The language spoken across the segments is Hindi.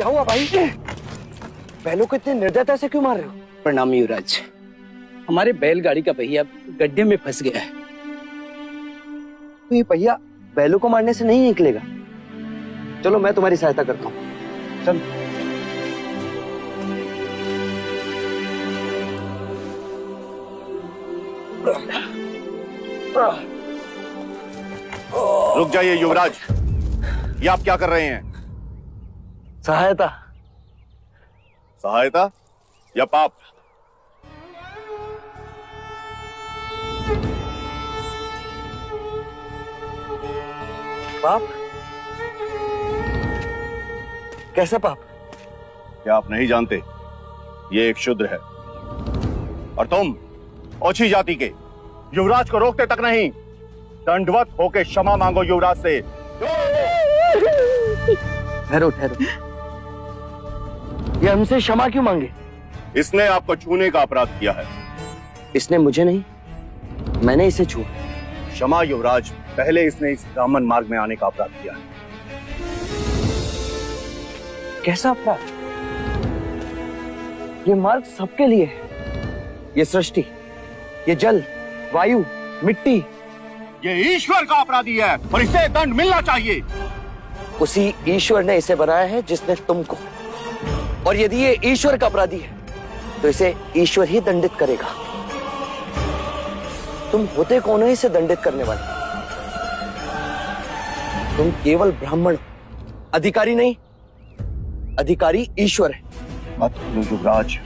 क्या हुआ भाई? बैलों को इतने निर्दयता से क्यों मार रहे हो? प्रणाम युवराज। हमारे बैलगाड़ी का पहिया गड्ढे में फंस गया है। तो ये पहिया बैलों को मारने से नहीं निकलेगा। चलो मैं तुम्हारी सहायता करता हूँ। चल। रुक जाइए युवराज, ये आप क्या कर रहे हैं? सहायता। सहायता या पाप? पाप? कैसा पाप? क्या आप नहीं जानते? ये एक शूद्र है और तुम ओछी जाति के युवराज को रोकते तक नहीं, दंडवत होके क्षमा मांगो युवराज से। ठहरो ठहरो, ये हमसे क्षमा क्यों मांगे? इसने आपको छूने का अपराध किया है। इसने मुझे नहीं, मैंने इसे छुआ। क्षमा युवराज, पहले इसने इस ब्राह्मण मार्ग में आने का अपराध किया है। कैसा अपराध? ये मार्ग सबके लिए है। ये सृष्टि, ये जल, वायु, मिट्टी, ये ईश्वर का अपराधी है और इसे दंड मिलना चाहिए। उसी ईश्वर ने इसे बनाया है जिसने तुमको, और यदि ये ईश्वर का अपराधी है तो इसे ईश्वर ही दंडित करेगा। तुम होते कौन हो इसे दंडित करने वाले? तुम केवल ब्राह्मण हो, अधिकारी नहीं। अधिकारी ईश्वर है। मत भूलो युवराज,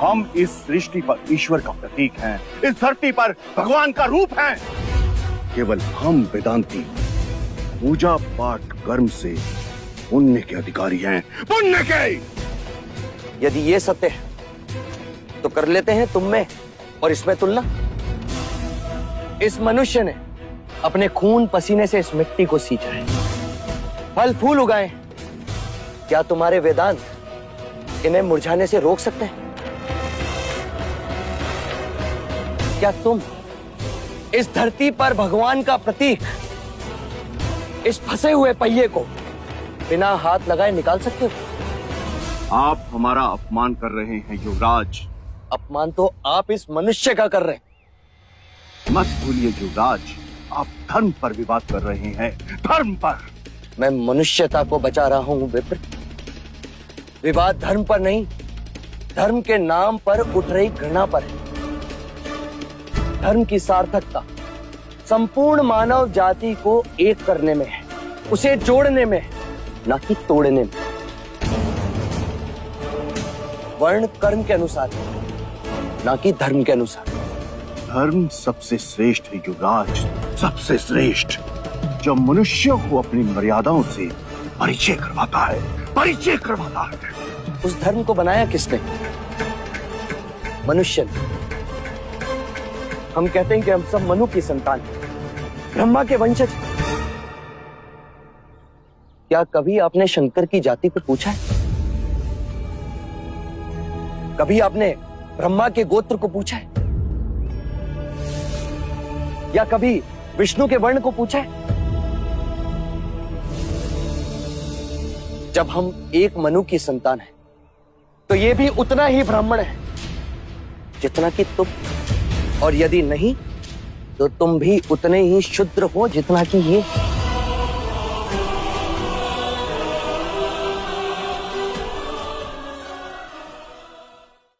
हम इस सृष्टि पर ईश्वर का प्रतीक हैं, इस धरती पर भगवान का रूप हैं। केवल हम वेदांती पूजा पाठ कर्म से पुण्य के अधिकारी हैं, पुण्य के। यदि ये सत्य है तो कर लेते हैं तुम में और इसमें तुलना। इस मनुष्य ने अपने खून पसीने से इस मिट्टी को सींचा है, फल फूल उगाए। क्या तुम्हारे वेदांत इन्हें मुरझाने से रोक सकते हैं? क्या तुम इस धरती पर भगवान का प्रतीक, इस फंसे हुए पहिए को बिना हाथ लगाए निकाल सकते हो? आप हमारा अपमान कर रहे हैं युवराज। अपमान तो आप इस मनुष्य का कर रहे हैं। मत भूलिए युवराज, आप धर्म पर विवाद कर रहे हैं, धर्म पर। मैं मनुष्यता को बचा रहा हूं विप्र। विवाद धर्म पर नहीं, धर्म के नाम पर उठ रही घृणा पर है। धर्म की सार्थकता संपूर्ण मानव जाति को एक करने में है, उसे जोड़ने में है, ना कि तोड़ने में। वर्ण कर्म के अनुसार, ना कि धर्म के अनुसार। धर्म सबसे श्रेष्ठ है युवराज, सबसे श्रेष्ठ, जो मनुष्यों को अपनी मर्यादाओं से परिचय करवाता है, परिचय करवाता है। उस धर्म को बनाया किसने? मनुष्य ने। हम कहते हैं कि हम सब मनु की संतान हैं, ब्रह्मा के वंशज। क्या कभी आपने शंकर की जाति पर पूछा है? कभी आपने ब्रह्मा के गोत्र को पूछा है? या कभी विष्णु के वर्ण को पूछा है? जब हम एक मनु की संतान हैं, तो ये भी उतना ही ब्राह्मण है जितना कि तुम, और यदि नहीं तो तुम भी उतने ही शूद्र हो जितना कि ये।